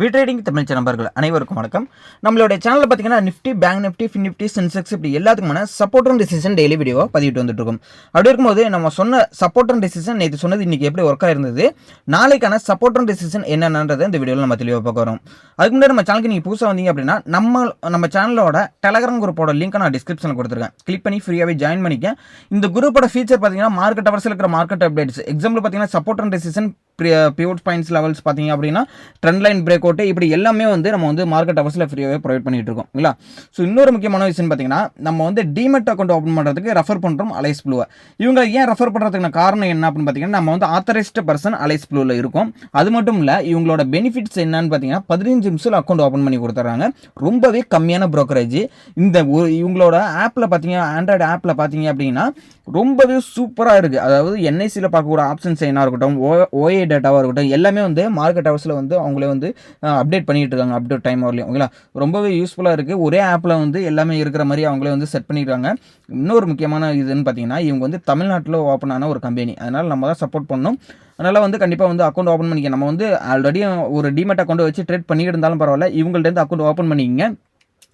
வீட்ரேடிங் தமிழ் நண்பர்கள் அனைவருக்கும் வணக்கம். நம்மளுடைய சேனலில் பார்த்தீங்கன்னா Nifty, bank Nifty, fin Nifty, Sensex இப்படி எல்லாத்துக்குமான சப்போர்ட் அண்ட் டிசிஷன் டெய்லி வீடியோவாக பதிவிட்டு வந்துட்டு இருக்கும். அப்படி இருக்கும்போது நம்ம சொன்ன சப்போர்ட் அண்ட் டிசிஷன் நேற்று சொன்னது இன்றைக்கி எப்படி ஒர்க் ஆயிருந்தது, நாளைக்கான சப்போர்ட் அண்ட் டிசிஷன் என்னென்னன்றதை இந்த வீடியோவில் நம்ம தெளிவாக பார்க்க வரோம். அதுக்கு முன்னாடி நம்ம சேனலுக்கு நீங்கள் புதுசாக வந்தீங்க அப்படின்னா நம்ம சேனலோட டெலகிராம் குரூப்போட லிங்க் நான் டிஸ்கிரிப்ஷனில் கொடுத்துருக்கேன். கிளிக் பண்ணி ஃப்ரீயாகவே ஜாயின் பண்ணிக்க. இந்த குரூப்போட ஃபீச்சர் பார்த்தீங்கன்னா மார்க்கெட் அவர்ஸில் இருக்கிற மார்க்கெட் அப்டேட்ஸ், எக்ஸாம்பிள் பார்த்தீங்கன்னா support and decision, pivot points levels பார்த்தீங்க அப்படின்னா ட்ரெண்ட் லைன் பிரேக் அவுட், இப்படி எல்லாமே வந்து நம்ம வந்து மார்க்கெட் அவர்ஸில் ஃப்ரீயாகவே ப்ரொவைட் பண்ணிட்டு இருக்கோம் இல்லையா. ஸோ இன்னொரு முக்கியமான விஷயம் பார்த்தீங்கன்னா நம்ம வந்து டிமெட் அக்கௌண்ட் ஓப்பன் பண்ணுறதுக்கு ரெஃபர் பண்ணுறோம் அலைஸ் ப்ளூவை. இவங்க ஏன் ரெஃபர் பண்ணுறதுக்கான காரணம் என்ன அப்படின்னு பார்த்தீங்கன்னா நம்ம வந்து ஆத்தரைஸ்டு பர்சன் அலைஸ் ப்ளூவில் இருக்கும். அது மட்டும் இல்லை இவங்களோட பெனிஃபிட்ஸ் என்னன்னு பார்த்தீங்கன்னா 15 நிமிஷத்தில் அக்கௌண்ட் ஓப்பன் பண்ணி கொடுத்துட்றாங்க. ரொம்பவே கம்மியான ப்ரோக்கரேஜ். இந்த இவங்களோட ஆப்பில் பார்த்தீங்க, ஆண்ட்ராய்டு ஆப்பில் பார்த்தீங்க அப்படின்னா ரொம்பவே சூப்பராக இருக்குது. அதாவது என்ஐசியில் பார்க்கக்கூடிய ஆப்ஷன்ஸ் என்ன இருக்கட்டும், ஓஏ டேட்டாவாக இருக்கட்டும், எல்லாமே வந்து மார்க்கெட் ஹவர்ஸில் வந்து அவங்களே வந்து அப்டேட் பண்ணிட்டு இருக்காங்க அப்டேட் டைம் வரலையும் ஓகேங்களா. ரொம்பவே யூஸ்ஃபுல்லாக இருக்குது. ஒரே ஆப்பில் வந்து எல்லாமே இருக்கிற மாதிரி அவங்களே வந்து செட் பண்ணிடுறாங்க. இன்னொரு முக்கியமான இதுன்னு பார்த்தீங்கன்னா இவங்க வந்து தமிழ்நாட்டில் ஓப்பன் ஆன ஒரு கம்பெனி, அதனால் நம்ம தான் சப்போர்ட் பண்ணணும். அதனால் வந்து கண்டிப்பாக வந்து அக்கௌண்ட் ஓப்பன் பண்ணிக்க. நம்ம வந்து ஆல்ரெடி ஒரு டிமெட் அக்கௌண்ட் வச்சு ட்ரேட் பண்ணிட்டு இருந்தாலும் பரவாயில்ல, இவங்கள்ட்ட அக்கௌண்ட் ஓப்பன் பண்ணிக்கங்க.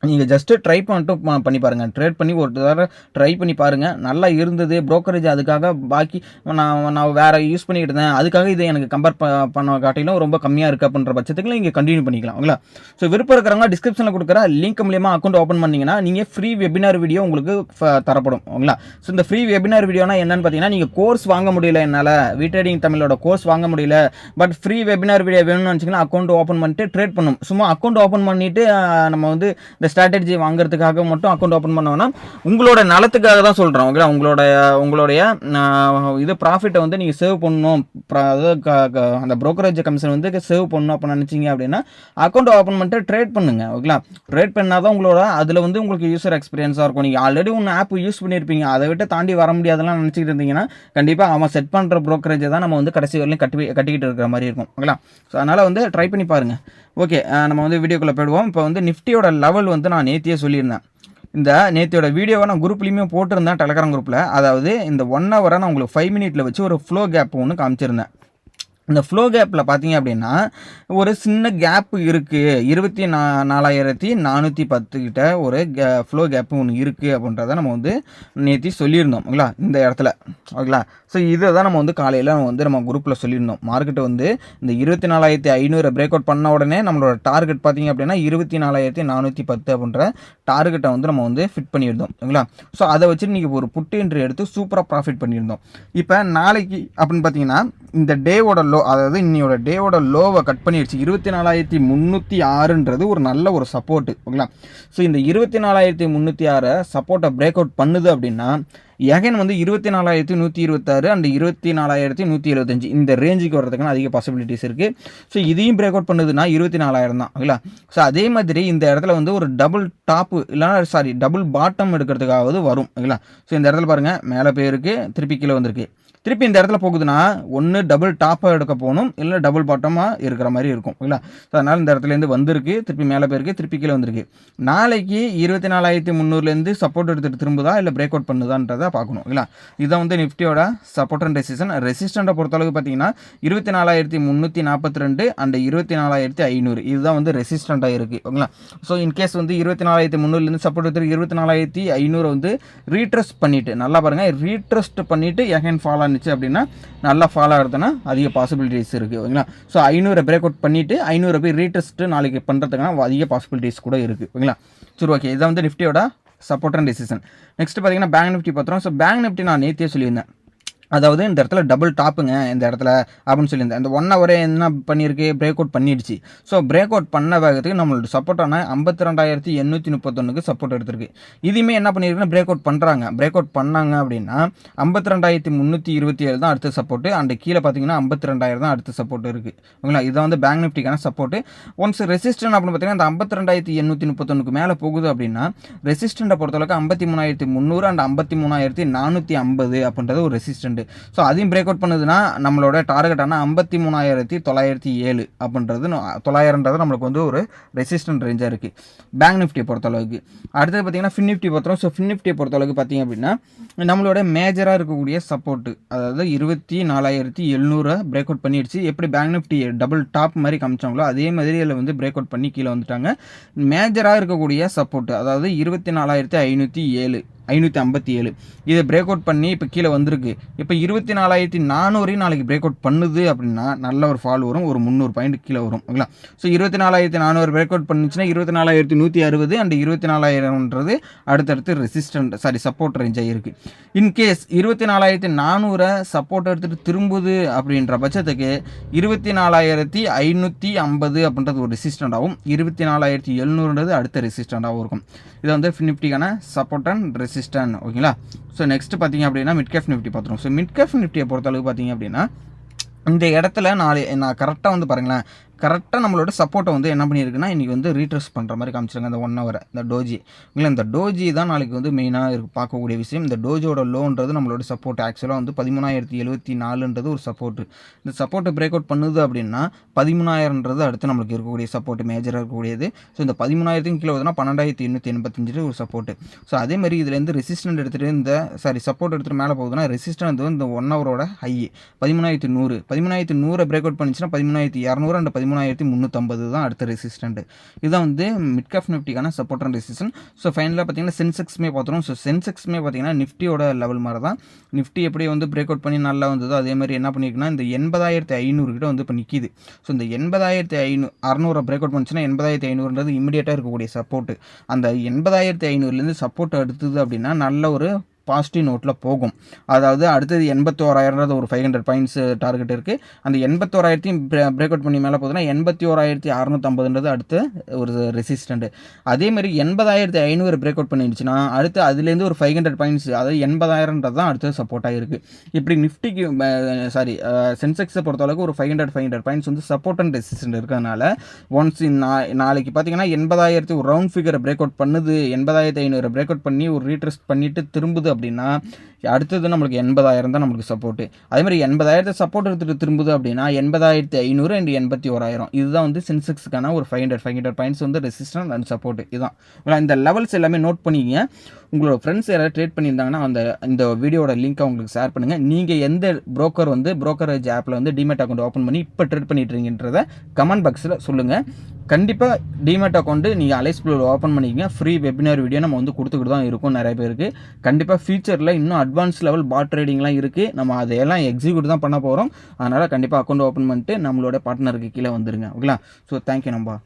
நீங்கள் ஜஸ்ட்டு ட்ரை பண்ணிட்டு பண்ணி பாருங்கள். ட்ரேட் பண்ணி ஒரு தடவை ட்ரை பண்ணி பாருங்கள். நல்லா இருந்தது ப்ரோக்கரேஜ், அதுக்காக பாக்கி நான் வேறு யூஸ் பண்ணிக்கிட்டு இருந்தேன், அதுக்காக இதை எனக்கு கம்பேர் பண்ண காட்டிலும் ரொம்ப கம்மியாக இருக்குது அப்படின்ற பட்சத்துக்கு நீங்கள் கண்டினியூ பண்ணிக்கலாம் ஓகேங்களா. ஸோ விருப்பம் இருக்கிறவங்க டிஸ்கிரிப்ஷனில் கொடுக்குற லிங்க் மூலியமாக அக்கௌண்ட் ஓப்பன் பண்ணிங்கன்னா நீங்கள் ஃப்ரீ வெபினார் வீடியோ உங்களுக்கு தரப்படும் ஓகேங்களா. ஸோ இந்த ஃப்ரீ வெபினார் வீடியோனா என்னன்னு பார்த்தீங்கன்னா நீங்கள் கோர்ஸ் வாங்க முடியல, என்னால் வீட்ரேடிங் தமிழோட கோர்ஸ் வாங்க முடியல, பட் ஃப்ரீ வெபினார் வீடியோ வேணும்னு நினச்சிங்கன்னா அக்கௌண்ட் ஓப்பன் பண்ணிட்டு ட்ரேட் பண்ணணும். சும்மா அக்கௌண்ட் ஓப்பன் பண்ணிவிட்டு நம்ம வந்து இந்த ஸ்ட்ராட்டஜி வாங்குறதுக்காக மட்டும் அக்கௌண்ட் ஓப்பன் பண்ணோன்னா உங்களோட நலத்துக்காக தான் சொல்கிறோம் ஓகே. உங்களுடைய இது ப்ராஃபிட்டை வந்து நீங்கள் சேவ் பண்ணணும், அந்த ப்ரோக்கரேஜ் கமிஷன் வந்து சேவ் பண்ணணும் அப்படின்னு நினச்சிங்க அப்படின்னா அக்கௌண்ட் ஓப்பன் பண்ணிட்டு ட்ரேட் பண்ணுங்க ஓகேங்களா. ட்ரேட் பண்ணால் தான் உங்களோட அதில் வந்து உங்களுக்கு யூசர் எக்ஸ்பீரியன்ஸாக இருக்கும். நீங்கள் ஆல்ரெடி ஒன்று ஆப் யூஸ் பண்ணியிருப்பீங்க, அதை விட்டு தாண்டி வர முடியாதெல்லாம் நினச்சிக்கிட்டு இருந்தீங்கன்னா கண்டிப்பாக அவன் செட் பண்ணுற ப்ரோக்கரேஜை தான் நம்ம வந்து கடைசி வரலையும் கட்டிக்கிட்டு இருக்கிற மாதிரி இருக்கும் ஓகேங்களா. ஸோ அதனால் வந்து ட்ரை பண்ணி பாருங்கள். ஓகே, நம்ம வந்து வீடியோக்குள்ளே போயிடுவோம். இப்போ வந்து நிஃப்டியோட லெவல் வந்து நான் நேத்தியே சொல்லியிருந்தேன். இந்த நேத்தியோட வீடியோவை நான் குரூப்லேயுமே போட்டிருந்தேன் டெலகிராம் குரூப்பில். அதாவது இந்த 1 ஹவரை நான் உங்களுக்கு 5 மினிட்ல வச்சு ஒரு ஃப்ளோ கேப் ஒன்று காமிச்சிருந்தேன். இந்த ஃப்ளோ கேப்பில் பார்த்தீங்க அப்படின்னா ஒரு சின்ன கேப்பு இருக்குது, 24,410 கிட்ட ஒரு ஃப்ளோ கேப்பு ஒன்று இருக்குது அப்படின்றத நம்ம வந்து நேற்று சொல்லியிருந்தோம் ஓகேங்களா இந்த இடத்துல ஓகேங்களா. ஸோ இதை தான் நம்ம வந்து காலையில் நம்ம குரூப்பில் சொல்லியிருந்தோம். மார்க்கெட்டு வந்து இந்த 24,500 பிரேக் அவுட் பண்ண உடனே நம்மளோட டார்கெட் பார்த்தீங்க அப்படின்னா 24,410 அப்படின்ற டார்கெட்டை வந்து நம்ம வந்து ஃபிட் பண்ணியிருந்தோம் ஓகேங்களா. ஸோ அதை வச்சு நீங்கள் ஒரு புட்டு என்ட்ரி எடுத்து சூப்பராக ப்ராஃபிட் பண்ணியிருந்தோம். இப்போ நாளைக்கு அப்படின்னு பார்த்தீங்கன்னா இந்த டேவோட லோ, அதாவது இன்னையோட டேவோட லோவை கட் பண்ணிடுச்சு. 24,306ன்றது ஒரு நல்ல ஒரு சப்போர்ட்டு ஓகேங்களா. ஸோ இந்த 24,306 சப்போர்ட்டை பிரேக் அவுட் பண்ணுது அப்படின்னா எகைன் வந்து 24,126 அண்ட் 24,175 இந்த ரேஞ்சுக்கு வர்றதுக்கான அதிக பாசிபிலிட்டிஸ் இருக்குது. ஸோ இதையும் பிரேக் அவுட் பண்ணுதுன்னா 24,000 தான் ஓகேங்களா. ஸோ அதே மாதிரி இந்த இடத்துல வந்து ஒரு டபுள் டாப்பு இல்லைனா டபுள் பாட்டம் எடுக்கிறதுக்காவது வரும் ஓகேங்களா. ஸோ இந்த இடத்துல பாருங்கள் மேலே போயிருக்கு, திருப்பி கீழே வந்திருக்கு. திருப்பி இந்த இடத்துல போகுதுன்னா ஒன்று டபுள் டாப்பாக எடுக்க போகணும், இல்லை டபுள் பாட்டமாக இருக்கிற மாதிரி இருக்கும் ஓகேங்களா. ஸோ அதனால் இந்த இடத்துலேருந்து வந்திருக்கு, திருப்பி மேலே போயிருக்கு, திருப்பி கீழே வந்திருக்கு. நாளைக்கு 24,300லேருந்து சப்போர்ட் எடுத்துகிட்டு திரும்புதா இல்லை பிரேக் அவுட் பண்ணுதான்றதை பார்க்கணும் ஓகேங்களா. இதுதான் வந்து நிஃப்டியோட சப்போர்ட் அண்ட் ரெசிஸ்டண்ட்டை பொறுத்தளவுக்கு பார்த்தீங்கன்னா 24,342 அண்ட் 24,500 இதுதான் வந்து ரெசிஸ்டண்ட்டாக இருக்குது ஓகேங்களா. ஸோ இன்கேஸ் வந்து 24,300லேருந்து சப்போர்ட் எடுத்து 24,500 வந்து ரீட்ரஸ்ட் பண்ணிவிட்டு நல்லா பாருங்கள், ரீட்ரஸ்ட் பண்ணிவிட்டு எகைன் ஃபாலோ அப்படின்னா நல்லா ஃபாலோ ஆகிறதுனா அதிக பாசிபிலிட்டிஸ் இருக்குது ஓகேங்களா. ஸோ 500 பிரேக் அவுட் பண்ணிவிட்டு 500 போய் ரீடெஸ்ட்டு நாளைக்கு பண்ணுறதுக்கான அதிக பாசிபிலிட்டிஸ் கூட இருக்குது ஓகேங்களா. சரி ஓகே, இதான் வந்து நிஃப்டியோட சப்போர்ட் அண்ட் டிசிஷன். நெக்ஸ்ட் பார்த்தீங்கன்னா பேங்க் நிஃப்டி பார்த்துறோம். ஸோ பேங்க் நிஃப்டி நான் நேற்றே சொல்லியிருந்தேன், அதாவது இந்த இடத்துல டபுள் டாப்புங்க இந்த இடத்துல அப்படின்னு சொல்லியிருந்தேன். இந்த 1 ஹவரே என்ன பண்ணியிருக்கு, பிரேக் அவுட் பண்ணிடுச்சு. ஸோ பிரேக் அவுட் பண்ண வேகத்துக்கு நம்மளோட சப்போர்ட்டான 52,831க்கு சப்போர்ட் எடுத்திருக்கு. இதுவுமே என்ன பண்ணியிருக்குன்னா பிரேக் அவுட் பண்ணுறாங்க. பிரேக் அவுட் பண்ணாங்க அப்படின்னா 52,327 தான் அடுத்த சப்போர்ட்டு, அண்ட் கீழே பார்த்தீங்கன்னா 52,000 தான் அடுத்த சப்போர்ட் இருக்குது ஓகேங்களா. இதான் வந்து பேங்க் நிஃப்டிக்கான சப்போர்ட்டு. ஒன்ஸ் ரெசிஸ்டன்ட் அப்படின்னு பார்த்தீங்கன்னா அந்த 52,831க்கு மேலே போகுது அப்படின்னா ரெசிஸ்டண்ட்டை பொறுத்தளவுக்கு 53,300 அண்ட் 53,450 அப்படின்றது ஒரு ரெசிஸ்டன்ட். ஸோ அதையும் பிரேக் அவுட் பண்ணுதுன்னா நம்மளோட டார்கெட்டான 53,907 அப்படின்றது 900ன்றது நம்மளுக்கு வந்து ஒரு ரெசிஸ்டன்ட் ரேஞ்சாக இருக்குது பேங்க் நிஃப்டியை பொறுத்தளவுக்கு. அடுத்தது பார்த்தீங்கன்னா ஃபின் நிஃப்டி பொறுத்தவரை. ஸோ ஃபின் நிஃப்டியை பொறுத்தளவுக்கு பார்த்தீங்க அப்படின்னா நம்மளோட மேஜராக இருக்கக்கூடிய சப்போர்ட்டு அதாவது 24,700 பிரேக் அவுட் பண்ணிடுச்சு. எப்படி பேங்க் நிஃப்டி டபுள் டாப் மாதிரி காமிச்சாங்களோ அதே மாதிரி அதில் வந்து பிரேக் அவுட் பண்ணி கீழே வந்துட்டாங்க. மேஜராக இருக்கக்கூடிய சப்போர்ட்டு அதாவது 24,557 இதை பிரேக் அவுட் பண்ணி இப்போ கீழே வந்திருக்கு. இப்போ 24,400 நாளைக்கு பிரேக் அவுட் பண்ணுது அப்படின்னா நல்ல ஒரு ஃபால் வரும், ஒரு 300 பாயிண்ட் கீழே வரும். ஓகேங்களா? ஸோ 24,400 பிரேக் அவுட் பண்ணுச்சுன்னா 24,160 அண்ட் 24,000ன்றது அடுத்தடுத்து சப்போர்ட் ரேஞ்சாக இருக்குது. இன்கேஸ் 24,400 சப்போர்ட் எடுத்துகிட்டு திரும்புது அப்படின்ற பட்சத்துக்கு 24,550 அப்படின்றது ஒரு ரெசிஸ்டண்ட் ஆகும், 24,700ன்றது அடுத்த ரெசிஸ்டண்டாகவும் இருக்கும். இது வந்து நிஃப்டிக்கான சப்போர்ட் அண்ட் ரெசிஸ்டன்ட். ஓகேங்களா? ஸோ நெக்ஸ்ட் பார்த்தீங்க அப்படின்னா மிட் கேப் நிஃப்டி பார்த்துருவோம். ஸோ மிட் கேப் நிஃப்டியை பொறுத்தளவுக்கு பார்த்தீங்க அப்படின்னா இந்த இடத்துல நான் கரெக்டாக வந்து பாருங்களேன், கரெக்டாக நம்மளோட சப்போர்ட்டை வந்து என்ன பண்ணியிருக்குன்னா இன்றைக்கி வந்து ரீட்ரெஸ் பண்ணுற மாதிரி காமிச்சிருங்க. அந்த 1 hour இந்த டோஜி இல்லை இந்த டோஜி தான் நாளைக்கு வந்து மெயினாக பார்க்கக்கூடிய விஷயம். இந்த டோஜியோட லோன்றது நம்மளோட சப்போர்ட் ஆக்சுவலாக வந்து 13,074ன்றது ஒரு சப்போர்ட்டு. இந்த சப்போர்ட்டை பிரேக் அவுட் பண்ணுது அப்படின்னா 13,000ன்றது அடுத்து நம்மளுக்கு இருக்கக்கூடிய சப்போர்ட் மேஜராக இருக்கக்கூடியது. ஸோ இந்த 13,000 கீழே வருதுன்னா 12,885 ஒரு சப்போர்ட்டு. ஸோ அதேமாதிரி இதுலேருந்து ரெசிஸ்டன்ட் எடுத்துகிட்டு சப்போர்ட் எடுத்துகிட்டு மேலே போகுதுன்னா ரெசிஸ்டன்ட் வந்து இந்த 1 hour ஹை 13,100 பிரேக் அவுட் பண்ணிச்சுன்னா 13,200 அண்ட் 13,350 தான் அடுத்த ரெசிஸ்டன்ட். இதுதான் வந்து மிட் கேப் நிஃப்டிக்கான சப்போர்ட் அண்ட் ரெசிஸ்டன்ட். ஸோ ஃபைனலாக பார்த்தீங்கன்னா சென்செக்ஸ்மே பார்த்துரும். ஸோ சென்செக்ஸ்மே பார்த்தீங்கன்னா நிஃப்டியோட லெவல் மாதிரி தான். நிஃப்டி எப்படி வந்து பிரேக் அவுட் பண்ணி நல்லா வந்ததோ அதே மாதிரி என்ன பண்ணியிருக்குன்னா இந்த 80,500 கிட்ட வந்து இப்போ நிற்கிது. ஸோ இந்த 80,600 பிரேக் அவுட் பண்ணிச்சுன்னா 80,500ன்றது இமீடியட்டாக இருக்கக்கூடிய சப்போர்ட்டு. அந்த 80,500லேருந்து சப்போர்ட் எடுத்தது அப்படின்னா நல்ல ஒரு பாசிட்டிவ் நோட்டில் போகும். அதாவது அடுத்தது 81,000 ஒரு 500 பாயிண்ட்ஸ் டார்கெட் இருக்குது. அந்த 81,000 பிரேக் அவுட் பண்ணி மேலே போகுதுன்னா 81,650ன்றது அடுத்த ஒரு ரெசிஸ்டன்ட். அதேமாதிரி 80,500 பிரேக் அவுட் பண்ணிடுச்சுன்னா அடுத்து அதுலேருந்து ஒரு 500 பாயிண்ட்ஸ் அதாவது 80,000ன்றது தான் அடுத்த சப்போர்ட்டாக இருக்குது. இப்படி நிஃப்டிக்கு சென்செக்ஸை பொறுத்தளவுக்கு ஒரு 500 பாயிண்ட்ஸ் வந்து சப்போர்ட் அண்ட் ரெசிஸ்டன்ட் இருக்கிறதுனால ஒன்ஸ் நாளைக்கு பார்த்தீங்கன்னா 80,000 ஒரு ரவுண்ட் ஃபிகரை பிரேக் அவுட் பண்ணுது, 80,500 பிரேக் அவுட் பண்ணி ஒரு ரீட்ரெஸ்ட் பண்ணிட்டு திரும்புது அப்படின்னா அடுத்தது நம்மளுக்கு 80,000 தான் நம்மளுக்கு சப்போர்ட்டு. அதேமாதிரி 80,000 சப்போர்ட் எடுத்துகிட்டு திரும்புது அப்படின்னா 80,500 அண்ட் 81,000 இதுதான் வந்து சென்செக்ஸுக்கான ஒரு 500 பாயிண்ட்ஸ் வந்து ரெசிஸ்டன்ட் அண்ட் சப்போர்ட். இதுதான் இந்த லெவல்ஸ் எல்லாமே நோட் பண்ணிங்க. உங்களோட ஃப்ரெண்ட்ஸ் யாராவது ட்ரேட் பண்ணியிருந்தாங்கன்னா இந்த வீடியோட லிங்க்கை உங்களுக்கு ஷேர் பண்ணுங்கள். நீங்கள் எந்த ப்ரோக்கரேஜ் ஆப்பில் வந்து டிமேட் அக்கௌண்ட் ஓப்பன் பண்ணி இப்போ ட்ரேட் பண்ணிட்டுருங்கன்றத கமெண்ட் பாக்ஸில் சொல்லுங்கள். கண்டிப்பாக டிமேட் அக்கௌண்ட்டு நீங்கள் அலைஸ் ப்ளூவில் ஓப்பன் பண்ணிக்கங்க. ஃப்ரீ வெபினார் வீடியோ நம்ம வந்து கொடுத்துக்கிட்டு தான் இருக்கும் நிறைய பேருக்கு. கண்டிப்பாக ஃபியூச்சரில் இன்னும் அட்வான்ஸ் லெவல் பாட் ட்ரேடிங்லாம் இருக்குது. நம்ம அதையெல்லாம் எக்ஸிக்யூட் தான் பண்ண போகிறோம். அதனால் கண்டிப்பாக அக்கௌண்ட் ஓப்பன் பண்ணிட்டு நம்மளோட பார்ட்னருக்கு கீழே வந்துருங்க. ஓகேங்களா? ஸோ தேங்க்யூ நம்பா.